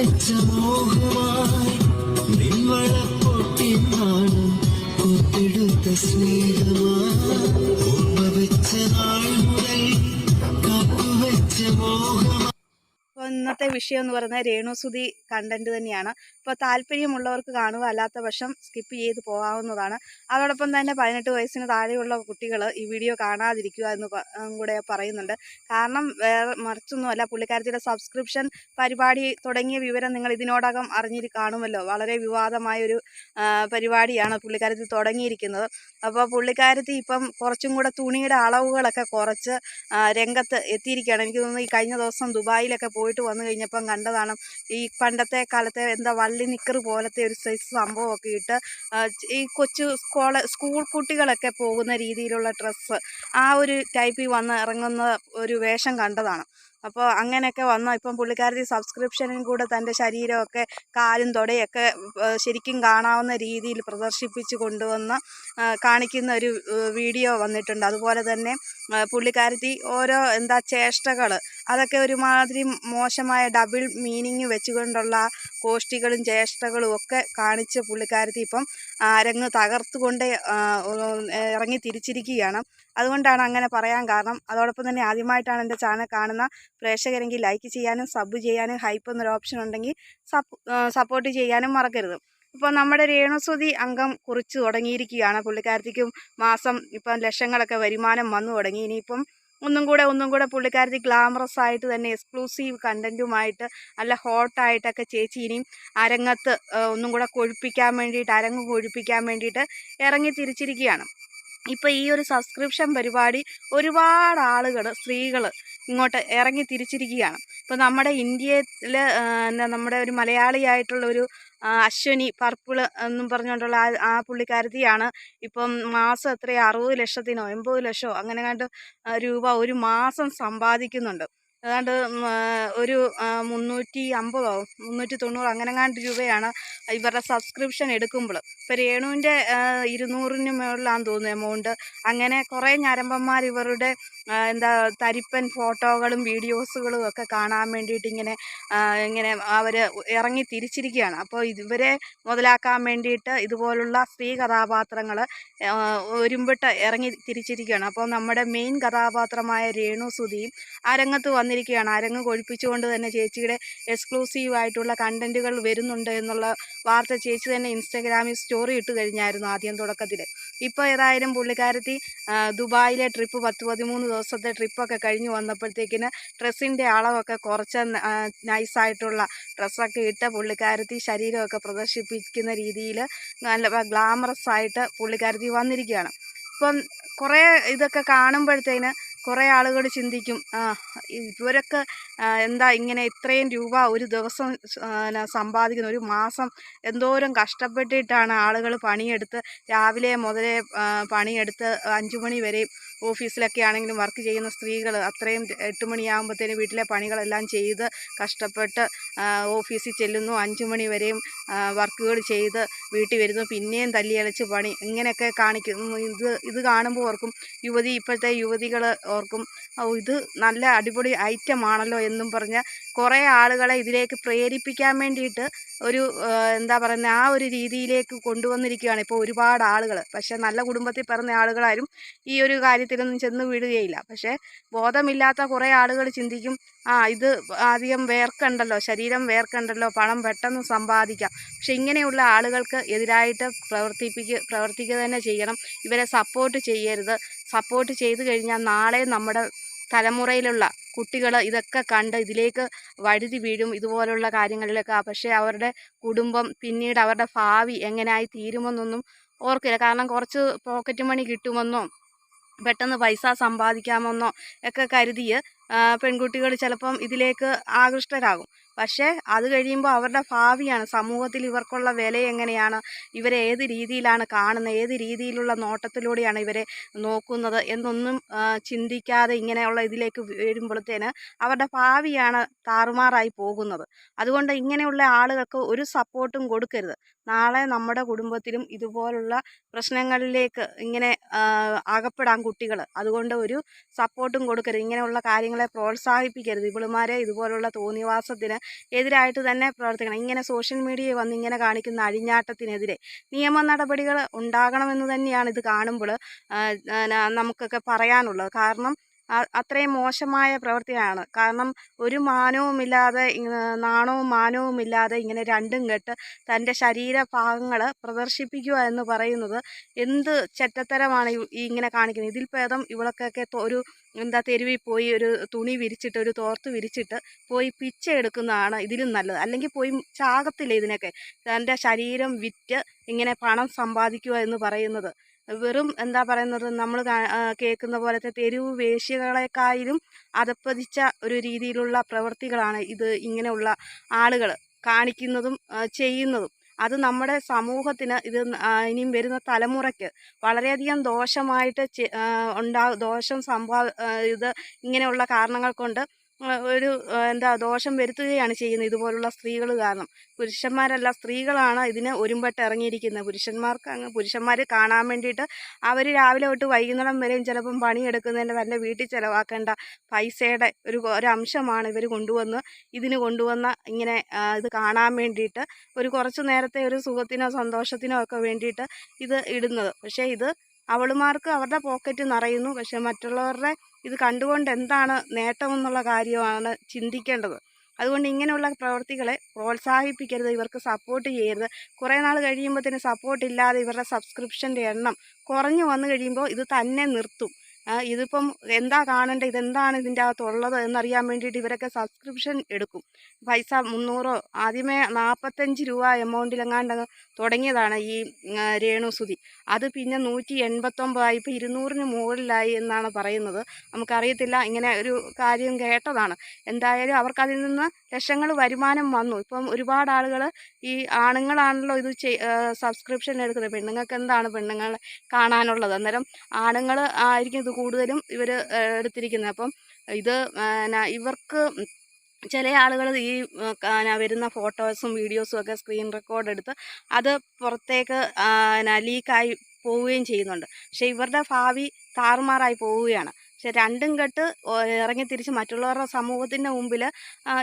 വെച്ച മോഹമായി നിൻവളപ്പൊട്ടിനാണ് കൊത്തെടുത്ത സ്നേഹമായി ഓർമ്മ വെച്ച നാൾ മുതൽ കാത്തുവെച്ച മോഹമായി. അപ്പോൾ ഇന്നത്തെ വിഷയം എന്ന് പറയുന്നത് രേണുസുതി കണ്ടന്റ് തന്നെയാണ്. ഇപ്പോൾ താല്പര്യമുള്ളവർക്ക് കാണുക, അല്ലാത്ത പക്ഷം സ്കിപ്പ് ചെയ്ത് പോകാവുന്നതാണ്. അതോടൊപ്പം തന്നെ 18 വയസ്സിന് താഴെയുള്ള കുട്ടികൾ ഈ വീഡിയോ കാണാതിരിക്കുക എന്ന് കൂടെ പറയുന്നുണ്ട്. കാരണം വേറെ മറിച്ചൊന്നുമല്ല, പുള്ളിക്കാരത്തിയുടെ സബ്സ്ക്രിപ്ഷൻ പരിപാടി തുടങ്ങിയ വിവരം നിങ്ങൾ ഇതിനോടകം കാണുമല്ലോ. വളരെ വിവാദമായൊരു പരിപാടിയാണ് പുള്ളിക്കാരത്തി തുടങ്ങിയിരിക്കുന്നത്. അപ്പോൾ പുള്ളിക്കാരത്തി ഇപ്പം കുറച്ചും കൂടെ തുണിയുടെ അളവുകളൊക്കെ കുറച്ച് രംഗത്ത് എത്തിയിരിക്കുകയാണ്. എനിക്ക് തോന്നുന്നു ഈ കഴിഞ്ഞ ദിവസം ദുബായിലൊക്കെ പോയിട്ട് വന്നു കഴിഞ്ഞപ്പം കണ്ടതാണ്. ഈ പണ്ടത്തെ കാലത്തെ എന്താ വള്ളി നിക്കർ പോലത്തെ ഒരു സൈസ് സംഭവമൊക്കെ ഇട്ട് ഈ കൊച്ചു സ്കൂൾ കുട്ടികളൊക്കെ പോകുന്ന രീതിയിലുള്ള ഡ്രസ്സ്, ആ ഒരു ടൈപ്പിൽ വന്ന് ഇറങ്ങുന്ന ഒരു വേഷം കണ്ടതാണ്. അപ്പോൾ അങ്ങനെയൊക്കെ വന്ന ഇപ്പം പുള്ളിക്കാരത്തി സബ്സ്ക്രിപ്ഷനും കൂടെ തൻ്റെ ശരീരമൊക്കെ കാലും തൊടയൊക്കെ ശരിക്കും കാണാവുന്ന രീതിയിൽ പ്രദർശിപ്പിച്ച് കൊണ്ടുവന്ന് കാണിക്കുന്ന ഒരു വീഡിയോ വന്നിട്ടുണ്ട്. അതുപോലെ തന്നെ പുള്ളിക്കാരത്തി ഓരോ ചേഷ്ടകൾ, അതൊക്കെ ഒരുമാതിരി മോശമായ ഡബിൾ മീനിങ് വെച്ചുകൊണ്ടുള്ള കോഷ്ടികളും ചേഷ്ടകളും ഒക്കെ കാണിച്ച് പുള്ളിക്കാരത്തി ഇപ്പം അരങ്ങ് തകർത്തുകൊണ്ട് ഇറങ്ങി തിരിച്ചിരിക്കുകയാണ്. അതുകൊണ്ടാണ് അങ്ങനെ പറയാൻ കാരണം. അതോടൊപ്പം തന്നെ ആദ്യമായിട്ടാണ് എൻ്റെ ചാനൽ കാണുന്ന പ്രേക്ഷകരെങ്കിൽ ലൈക്ക് ചെയ്യാനും സബ് ചെയ്യാനും ഹൈപ്പ് എന്നൊരു ഓപ്ഷൻ ഉണ്ടെങ്കിൽ സപ്പോർട്ട് ചെയ്യാനും മറക്കരുത്. ഇപ്പോൾ നമ്മുടെ രേണുസുതി അംഗം കുറിച്ച് തുടങ്ങിയിരിക്കുകയാണ്. പുള്ളിക്കാരത്തിക്കും മാസം ഇപ്പം ലക്ഷങ്ങളൊക്കെ വരുമാനം വന്നു തുടങ്ങി. ഇനിയിപ്പം ഒന്നും കൂടെ പുള്ളിക്കാരത്തി ഗ്ലാമറസ് ആയിട്ട് തന്നെ എക്സ്ക്ലൂസീവ് കണ്ടൻറ്റുമായിട്ട് നല്ല ഹോട്ടായിട്ടൊക്കെ ചേച്ചി ഇനിയും അരങ്ങത്ത് ഒന്നും കൂടെ അരങ്ങ് കൊഴുപ്പിക്കാൻ വേണ്ടിയിട്ട് ഇറങ്ങി തിരിച്ചിരിക്കുകയാണ്. ഇപ്പോൾ ഈ ഒരു സബ്സ്ക്രിപ്ഷൻ പരിപാടി ഒരുപാട് ആളുകൾ, സ്ത്രീകൾ ഇങ്ങോട്ട് ഇറങ്ങി തിരിച്ചിരിക്കുകയാണ്. ഇപ്പോൾ നമ്മുടെ ഇന്ത്യയിൽ നമ്മുടെ ഒരു മലയാളിയായിട്ടുള്ള ഒരു അശ്വനി പർപ്പിള് എന്നും പറഞ്ഞുകൊണ്ടുള്ള ആ പുള്ളിക്കാരത്തിയാണ് ഇപ്പം മാസം എത്രയോ 60 ലക്ഷത്തിനോ 80 ലക്ഷമോ അങ്ങനെ കണ്ട് രൂപ ഒരു മാസം സമ്പാദിക്കുന്നുണ്ട്. ഏതാണ്ട് ഒരു 350 390 അങ്ങനെങ്ങാണ്ട് രൂപയാണ് ഇവരുടെ സബ്സ്ക്രിപ്ഷൻ എടുക്കുമ്പോൾ. ഇപ്പോൾ രേണുവിൻ്റെ 200-ന് മുകളിലാണെന്ന് തോന്നുന്നു എമൗണ്ട്. അങ്ങനെ കുറേ ഞരമ്പന്മാർ ഇവരുടെ തരിപ്പൻ ഫോട്ടോകളും വീഡിയോസുകളും ഒക്കെ കാണാൻ വേണ്ടിയിട്ട് ഇങ്ങനെ അവർ ഇറങ്ങി തിരിച്ചിരിക്കുകയാണ്. അപ്പോൾ ഇവരെ മുതലാക്കാൻ വേണ്ടിയിട്ട് ഇതുപോലുള്ള സ്ത്രീ കഥാപാത്രങ്ങൾ ഒരുമ്പിട്ട് ഇറങ്ങി തിരിച്ചിരിക്കുകയാണ്. അപ്പോൾ നമ്മുടെ മെയിൻ കഥാപാത്രമായ രേണുസുതിയും അരങ്ങത്ത് വന്നിരിക്കുകയാണ്. അരങ്ങ് കൊഴിപ്പിച്ചുകൊണ്ട് തന്നെ ചേച്ചിയുടെ എക്സ്ക്ലൂസീവായിട്ടുള്ള കണ്ടൻറ്റുകൾ വരുന്നുണ്ട് എന്നുള്ള വാർത്ത ചേച്ചി തന്നെ ഇൻസ്റ്റാഗ്രാമിൽ സ്റ്റോറി ഇട്ട് കഴിഞ്ഞായിരുന്നു ആദ്യം തുടക്കത്തിൽ. ഇപ്പോൾ ഏതായാലും പുള്ളിക്കാരത്തി ദുബായിലെ ട്രിപ്പ് 10-13 ദിവസത്തെ ട്രിപ്പൊക്കെ കഴിഞ്ഞ് വന്നപ്പോഴത്തേക്കിന് ഡ്രസ്സിൻ്റെ അളവൊക്കെ കുറച്ച് നൈസായിട്ടുള്ള ഡ്രസ്സൊക്കെ ഇട്ട് പുള്ളിക്കാരത്തി ശരീരമൊക്കെ പ്രദർശിപ്പിക്കുന്ന രീതിയിൽ നല്ല ഗ്ലാമറസ് ആയിട്ട് പുള്ളിക്കാരത്തി വന്നിരിക്കുകയാണ്. ഇപ്പം കുറേ ഇതൊക്കെ കാണുമ്പോഴത്തേന് കുറേ ആളുകൾ ചിന്തിക്കും, ഇവരൊക്കെ ഇങ്ങനെ ഇത്രയും രൂപ ഒരു ദിവസം സമ്പാദിക്കുന്ന, ഒരു മാസം എന്തോരം കഷ്ടപ്പെട്ടിട്ടാണ് ആളുകൾ പണിയെടുത്ത് രാവിലെ മുതലേ പണിയെടുത്ത് 5 മണി വരെയും ഓഫീസിലൊക്കെ ആണെങ്കിലും വർക്ക് ചെയ്യുന്ന സ്ത്രീകൾ അത്രയും 8 മണിയാകുമ്പോഴത്തേന് വീട്ടിലെ പണികളെല്ലാം ചെയ്ത് കഷ്ടപ്പെട്ട് ഓഫീസിൽ ചെല്ലുന്നു. 5 മണി വരെയും വർക്കുകൾ ചെയ്ത് വീട്ടിൽ വരുന്നു, പിന്നെയും തല്ലിയലച്ച് പണി, ഇങ്ങനെയൊക്കെ കാണിക്കും. ഇത് കാണുമ്പോൾ ഓർക്കും, ഇപ്പോഴത്തെ യുവതികൾ ഓർക്കും, ഇത് നല്ല അടിപൊളി ഐറ്റം ആണല്ലോ എന്നും പറഞ്ഞ് കുറേ ആളുകളെ ഇതിലേക്ക് പ്രേരിപ്പിക്കാൻ വേണ്ടിയിട്ട് ഒരു ആ ഒരു രീതിയിലേക്ക് കൊണ്ടുവന്നിരിക്കുകയാണ് ഇപ്പോൾ ഒരുപാട് ആളുകൾ. പക്ഷേ നല്ല കുടുംബത്തിൽ പിറന്ന ആളുകളാരും ഈ ഒരു കാര്യത്തിലൊന്നും ചെന്ന് വീഴുകയില്ല. പക്ഷേ ബോധമില്ലാത്ത കുറേ ആളുകൾ ചിന്തിക്കും, ഇത് അധികം വേർക്കണ്ടല്ലോ, ശരീരം വേർക്കണ്ടല്ലോ, പണം പെട്ടെന്ന് സമ്പാദിക്കാം. പക്ഷെ ഇങ്ങനെയുള്ള ആളുകൾക്ക് എതിരായിട്ട് പ്രവർത്തിക്കുക തന്നെ ചെയ്യണം. ഇവരെ സപ്പോർട്ട് ചെയ്യരുത്. സപ്പോർട്ട് ചെയ്തു കഴിഞ്ഞാൽ നാളെ നമ്മുടെ തലമുറയിലുള്ള കുട്ടികൾ ഇതൊക്കെ കണ്ട് ഇതിലേക്ക് വഴുതി വീഴും, ഇതുപോലുള്ള കാര്യങ്ങളിലൊക്കെ. പക്ഷേ അവരുടെ കുടുംബം പിന്നീട് അവരുടെ ഭാവി എങ്ങനെയായി തീരുമെന്നൊന്നും ഓർക്കില്ല. കാരണം കുറച്ച് പോക്കറ്റ് മണി കിട്ടുമെന്നോ പെട്ടെന്ന് പൈസ സമ്പാദിക്കാമെന്നോ ഒക്കെ കരുതി പെൺകുട്ടികൾ ചിലപ്പം ഇതിലേക്ക് ആകൃഷ്ടരാകും. പക്ഷേ അത് കഴിയുമ്പോൾ അവരുടെ ഭാവിയാണ്, സമൂഹത്തിൽ ഇവർക്കുള്ള വില എങ്ങനെയാണ്, ഇവരെ ഏത് രീതിയിലാണ് കാണുന്നത്, ഏത് രീതിയിലുള്ള നോട്ടത്തിലൂടെയാണ് ഇവരെ നോക്കുന്നത് എന്നൊന്നും ചിന്തിക്കാതെ ഇങ്ങനെയുള്ള ഇതിലേക്ക് വരുമ്പോഴത്തേന് അവരുടെ ഭാവിയാണ് താറുമാറായി പോകുന്നത്. അതുകൊണ്ട് ഇങ്ങനെയുള്ള ആളുകൾക്ക് ഒരു സപ്പോർട്ടും കൊടുക്കരുത്. നാളെ നമ്മുടെ കുടുംബത്തിലും ഇതുപോലുള്ള പ്രശ്നങ്ങളിലേക്ക് ഇങ്ങനെ അകപ്പെടാൻ കുട്ടികൾ. അതുകൊണ്ട് ഒരു സപ്പോർട്ടും കൊടുക്കരുത്. ഇങ്ങനെയുള്ള കാര്യങ്ങൾ കാര്യങ്ങളെ പ്രോത്സാഹിപ്പിക്കരുത്. ഇവളുമാരെ ഇതുപോലുള്ള തോന്നിവാസത്തിന് എതിരായിട്ട് തന്നെ പ്രവർത്തിക്കണം. ഇങ്ങനെ സോഷ്യൽ മീഡിയയിൽ വന്ന് ഇങ്ങനെ കാണിക്കുന്ന അഴിഞ്ഞാട്ടത്തിനെതിരെ നിയമ നടപടികൾ ഉണ്ടാകണമെന്ന് തന്നെയാണ് ഇത് കാണുമ്പോൾ നമുക്കൊക്കെ പറയാനുള്ളത്. കാരണം അത്രയും മോശമായ പ്രവൃത്തിയാണ്. കാരണം ഒരു മാനവുമില്ലാതെ നാണവും മാനവുമില്ലാതെ ഇങ്ങനെ രണ്ടും കെട്ട് തൻ്റെ ശരീരഭാഗങ്ങൾ പ്രദർശിപ്പിക്കുക എന്ന് പറയുന്നത് എന്ത് ചെറ്റത്തരമാണ് ഈ ഇങ്ങനെ കാണിക്കുന്നത്. ഇതിൽ ഭേദം ഇവളൊക്കെ ഒരു തെരുവിൽ പോയി ഒരു തുണി വിരിച്ചിട്ട് ഒരു തോർത്ത് വിരിച്ചിട്ട് പോയി പിച്ച എടുക്കുന്നതാണ് ഇതിലും നല്ലത്. അല്ലെങ്കിൽ പോയി ചാകത്തില്ല ഇതിനൊക്കെ. തൻ്റെ ശരീരം വിറ്റ് ഇങ്ങനെ പണം സമ്പാദിക്കുക എന്ന് പറയുന്നത് വെറും നമ്മൾ കേൾക്കുന്ന പോലത്തെ തെരുവ് വേശ്യകളെക്കാളും അധപ്പതിച്ച ഒരു രീതിയിലുള്ള പ്രവൃത്തികളാണ് ഇത് ഇങ്ങനെയുള്ള ആളുകൾ കാണിക്കുന്നതും ചെയ്യുന്നതും. അത് നമ്മുടെ സമൂഹത്തിന് ഇത് ഇനിയും വരുന്ന തലമുറയ്ക്ക് വളരെയധികം ദോഷമായിട്ട് ദോഷം ഇത് ഇങ്ങനെയുള്ള കാരണങ്ങൾ കൊണ്ട് ഒരു ദോഷം വരുത്തുകയാണ് ചെയ്യുന്നത് ഇതുപോലുള്ള സ്ത്രീകൾ കാരണം. പുരുഷന്മാരല്ല, സ്ത്രീകളാണ് ഇതിന് ഒരുമ്പെട്ട് ഇറങ്ങിയിരിക്കുന്നത്. പുരുഷന്മാർ കാണാൻ വേണ്ടിയിട്ട് അവർ രാവിലെ തൊട്ട് വൈകുന്നേരം വരെയും ചിലപ്പം പണിയെടുക്കുന്നതിൻ്റെ തന്നെ വീട്ടിൽ ചിലവാക്കേണ്ട പൈസയുടെ ഒരു അംശമാണ് ഇവർ കൊണ്ടുവന്ന ഇങ്ങനെ ഇത് കാണാൻ വേണ്ടിയിട്ട് ഒരു കുറച്ച് നേരത്തെ ഒരു സുഖത്തിനോ സന്തോഷത്തിനോ ഒക്കെ വേണ്ടിയിട്ട് ഇത് ഇടുന്നത്. പക്ഷേ ഇത് അവളുമാർക്ക് അവരുടെ പോക്കറ്റ് നിറയുന്നു. പക്ഷെ മറ്റുള്ളവരുടെ ഇത് കണ്ടുകൊണ്ട് എന്താണ് നേട്ടമെന്നുള്ള കാര്യമാണ് ചിന്തിക്കേണ്ടത്. അതുകൊണ്ട് ഇങ്ങനെയുള്ള പ്രവൃത്തികളെ പ്രോത്സാഹിപ്പിക്കരുത്, ഇവർക്ക് സപ്പോർട്ട് ചെയ്യരുത്. കുറേ നാൾ കഴിയുമ്പോഴത്തേന് സപ്പോർട്ട് ഇല്ലാതെ ഇവരുടെ സബ്സ്ക്രിപ്ഷൻ്റെ എണ്ണം കുറഞ്ഞു വന്നു കഴിയുമ്പോൾ ഇത് തന്നെ നിർത്തും. ഇതിപ്പം എന്താ കാണേണ്ടത്, ഇതെന്താണ് ഇതിൻ്റെ അകത്തുള്ളത് എന്നറിയാൻ വേണ്ടിയിട്ട് ഇവരൊക്കെ സബ്സ്ക്രിപ്ഷൻ എടുക്കും. പൈസ 300 ആദ്യമേ 45 രൂപ എമൗണ്ടിലെങ്ങാണ്ട് തുടങ്ങിയതാണ് ഈ രേണുസുതി. അത് പിന്നെ 189 ഇപ്പോൾ 200-ന് മുകളിലായി എന്നാണ് പറയുന്നത്. നമുക്കറിയത്തില്ല, ഇങ്ങനെ ഒരു കാര്യം കേട്ടതാണ്. എന്തായാലും അവർക്കതിൽ നിന്ന് ലക്ഷങ്ങൾ വരുമാനം വന്നു. ഇപ്പം ഒരുപാട് ആളുകൾ ഈ ആണുങ്ങളാണല്ലോ ഇത് സബ്സ്ക്രിപ്ഷൻ എടുക്കുന്നത്. പെണ്ണുങ്ങൾക്ക് എന്താണ് പെണ്ണുങ്ങളെ കാണാനുള്ളത്? അന്നേരം ആണുങ്ങൾ ആയിരിക്കും ഇത് കൂടുതലും ഇവർ എടുത്തിരിക്കുന്നത്. അപ്പം ഇത് ഇവർക്ക് ചില ആളുകൾ ഈ വരുന്ന ഫോട്ടോസും വീഡിയോസും ഒക്കെ സ്ക്രീൻ റെക്കോർഡ് എടുത്ത് അത് പുറത്തേക്ക് ലീക്കായി പോവുകയും ചെയ്യുന്നുണ്ട്. പക്ഷേ ഇവരുടെ ഭാവി താറുമാറായി പോവുകയാണ്. പക്ഷെ രണ്ടും കെട്ട് ഇറങ്ങി തിരിച്ച് മറ്റുള്ളവരുടെ സമൂഹത്തിൻ്റെ മുമ്പിൽ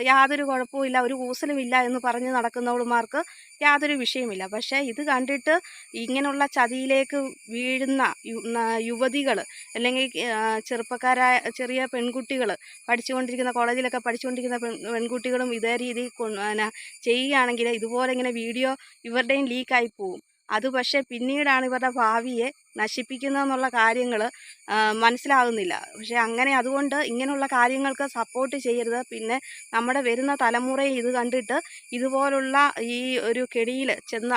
യാതൊരു കുഴപ്പമില്ല, ഒരു കൂസലുമില്ല എന്ന് പറഞ്ഞ് നടക്കുന്നവളുമാർക്ക് യാതൊരു വിഷയമില്ല. പക്ഷേ ഇത് കണ്ടിട്ട് ഇങ്ങനെയുള്ള ചതിയിലേക്ക് വീഴുന്ന യുവതികൾ അല്ലെങ്കിൽ ചെറുപ്പക്കാരായ ചെറിയ പെൺകുട്ടികൾ പഠിച്ചുകൊണ്ടിരിക്കുന്ന കോളേജിലൊക്കെ പഠിച്ചുകൊണ്ടിരിക്കുന്ന പെൺകുട്ടികളും ഇതേ രീതിയിൽ ചെയ്യുകയാണെങ്കിൽ ഇതുപോലെ ഇങ്ങനെ വീഡിയോ ഇവരുടെയും ലീക്കായി പോവും. അത് പക്ഷേ പിന്നീടാണ് ഇവരുടെ ഭാവിയെ നശിപ്പിക്കുന്നതെന്നുള്ള കാര്യങ്ങൾ മനസ്സിലാകുന്നില്ല. പക്ഷേ അതുകൊണ്ട് ഇങ്ങനെയുള്ള കാര്യങ്ങൾക്ക് സപ്പോർട്ട് ചെയ്യരുത്. പിന്നെ നമ്മുടെ വരുന്ന തലമുറയെ ഇത് കണ്ടിട്ട് ഇതുപോലുള്ള ഈ ഒരു കെണിയിൽ ചെന്ന്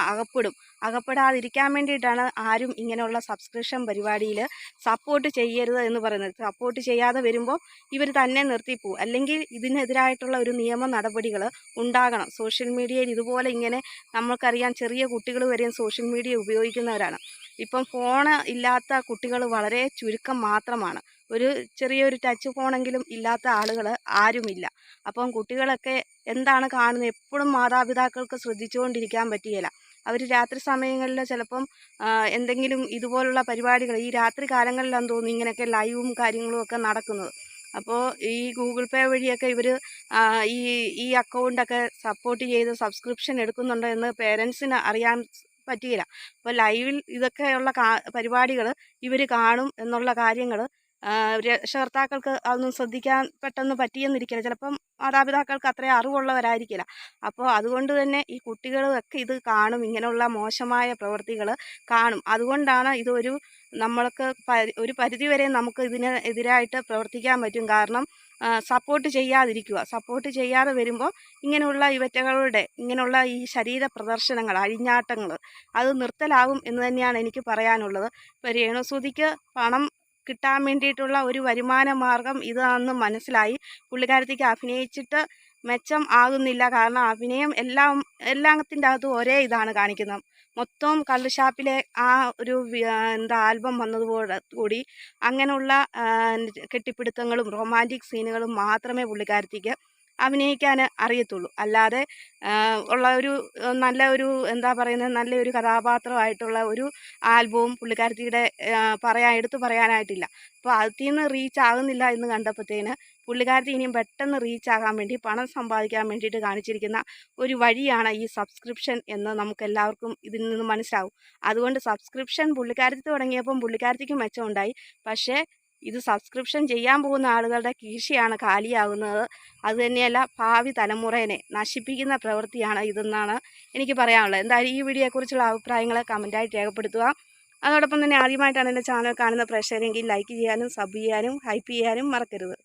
അകപ്പെടാതിരിക്കാൻ വേണ്ടിയിട്ടാണ് ആരും ഇങ്ങനെയുള്ള സബ്സ്ക്രിപ്ഷൻ പരിപാടിയിൽ സപ്പോർട്ട് ചെയ്യരുത് എന്ന് പറയുന്നത്. സപ്പോർട്ട് ചെയ്യാതെ വരുമ്പോൾ ഇവർ തന്നെ നിർത്തിപ്പോവും. അല്ലെങ്കിൽ ഇതിനെതിരായിട്ടുള്ള ഒരു നിയമ നടപടികൾ ഉണ്ടാകണം. സോഷ്യൽ മീഡിയയിൽ ഇതുപോലെ ഇങ്ങനെ നമ്മൾക്കറിയാം, ചെറിയ കുട്ടികൾ വരെയും സോഷ്യൽ മീഡിയ ഉപയോഗിക്കുന്നവരാണ്. ഇപ്പം ഫോണ് ഇല്ലാത്ത കുട്ടികൾ വളരെ ചുരുക്കം മാത്രമാണ്. ചെറിയൊരു ടച്ച് ഫോണെങ്കിലും ഇല്ലാത്ത ആളുകൾ ആരുമില്ല. അപ്പം കുട്ടികളൊക്കെ എന്താണ് കാണുന്നത് എപ്പോഴും മാതാപിതാക്കൾക്ക് ശ്രദ്ധിച്ചുകൊണ്ടിരിക്കാൻ പറ്റുകയില്ല. അവർ രാത്രി സമയങ്ങളിൽ ചിലപ്പം എന്തെങ്കിലും ഇതുപോലുള്ള പരിപാടികൾ ഈ രാത്രി കാലങ്ങളിലാണെന്ന് തോന്നുന്നു ഇങ്ങനെയൊക്കെ ലൈവും കാര്യങ്ങളും ഒക്കെ നടക്കുന്നത്. അപ്പോൾ ഈ ഗൂഗിൾ പേ വഴിയൊക്കെ ഇവർ ഈ അക്കൗണ്ടൊക്കെ സപ്പോർട്ട് ചെയ്ത് സബ്സ്ക്രിപ്ഷൻ എടുക്കുന്നുണ്ടോ എന്ന് പേരൻസിന് അറിയാൻ പറ്റുകയില്ല. അപ്പോൾ ലൈവിൽ ഇതൊക്കെയുള്ള പരിപാടികൾ ഇവർ കാണും എന്നുള്ള കാര്യങ്ങൾ രക്ഷകർത്താക്കൾക്ക് അതൊന്നും ശ്രദ്ധിക്കാൻ പെട്ടെന്ന് പറ്റിയെന്നിരിക്കില്ല. ചിലപ്പം മാതാപിതാക്കൾക്ക് അത്രയും അറിവുള്ളവരായിരിക്കില്ല. അപ്പോൾ അതുകൊണ്ട് തന്നെ ഈ കുട്ടികളൊക്കെ ഇത് കാണും, ഇങ്ങനെയുള്ള മോശമായ പ്രവൃത്തികൾ കാണും. അതുകൊണ്ടാണ് നമ്മൾക്ക് ഒരു പരിധിവരെ നമുക്ക് ഇതിനെതിരായിട്ട് പ്രവർത്തിക്കാൻ പറ്റും. കാരണം സപ്പോർട്ട് ചെയ്യാതെ വരുമ്പോൾ ഇങ്ങനെയുള്ള ഇങ്ങനെയുള്ള ഈ ശരീര പ്രദർശനങ്ങൾ, അഴിഞ്ഞാട്ടങ്ങൾ അത് നിർത്തലാകും എന്ന് തന്നെയാണ് എനിക്ക് പറയാനുള്ളത്. ഇപ്പോൾ രേണുസുതിക്ക് പണം കിട്ടാൻ വേണ്ടിയിട്ടുള്ള ഒരു വരുമാന മാർഗം ഇതാണെന്ന് മനസ്സിലായി. പുള്ളിക്കാരത്തിക്ക് അഭിനയിച്ചിട്ട് മെച്ചം ആകുന്നില്ല. കാരണം അഭിനയം എല്ലാത്തിൻ്റെ അകത്തും ഒരേ ഇതാണ് കാണിക്കുന്നത്. മൊത്തം കള്ളുഷാപ്പിലെ ആ ഒരു ആൽബം വന്നതോടെ കൂടി അങ്ങനെയുള്ള കെട്ടിപ്പിടുത്തങ്ങളും റൊമാൻറ്റിക് സീനുകളും മാത്രമേ പുള്ളിക്കാരത്തിക്ക് അഭിനയിക്കാൻ അറിയത്തുള്ളൂ. അല്ലാതെ ഉള്ള നല്ലൊരു കഥാപാത്രമായിട്ടുള്ള ഒരു ആൽബവും പുള്ളിക്കാരത്തിയുടെ എടുത്തു പറയാനായിട്ടില്ല. അപ്പോൾ അതിൽ നിന്ന് റീച്ച് ആകുന്നില്ല എന്ന് കണ്ടപ്പോഴത്തേന് പുള്ളിക്കാരത്തി ഇനിയും പെട്ടെന്ന് റീച്ച് ആകാൻ വേണ്ടി പണം സമ്പാദിക്കാൻ വേണ്ടിയിട്ട് കാണിച്ചിരിക്കുന്ന ഒരു വഴിയാണ് ഈ സബ്സ്ക്രിപ്ഷൻ എന്ന് നമുക്ക് എല്ലാവർക്കും ഇതിൽ നിന്ന് മനസ്സിലാവും. അതുകൊണ്ട് സബ്സ്ക്രിപ്ഷൻ പുള്ളിക്കാരത്തി തുടങ്ങിയപ്പം പുള്ളിക്കാരത്തിക്ക് മെച്ചമുണ്ടായി. പക്ഷേ ഇത് സബ്സ്ക്രിപ്ഷൻ ചെയ്യാൻ പോകുന്ന ആളുകളുടെ കീശയാണ് കാലിയാകുന്നത്. അതുതന്നെയല്ല, ഭാവി തലമുറയെ നശിപ്പിക്കുന്ന പ്രവൃത്തിയാണ് ഇതെന്നാണ് എനിക്ക് പറയാനുള്ളത്. എന്തായാലും ഈ വീഡിയോയെക്കുറിച്ചുള്ള അഭിപ്രായങ്ങൾ കമൻറ്റായിട്ട് രേഖപ്പെടുത്തുക. അതോടൊപ്പം തന്നെ ആദ്യമായിട്ടാണ് എൻ്റെ ചാനൽ കാണുന്ന പ്രേക്ഷകരെങ്കിൽ ലൈക്ക് ചെയ്യാനും സബ് ചെയ്യാനും ഹൈപ്പ് ചെയ്യാനും മറക്കരുത്.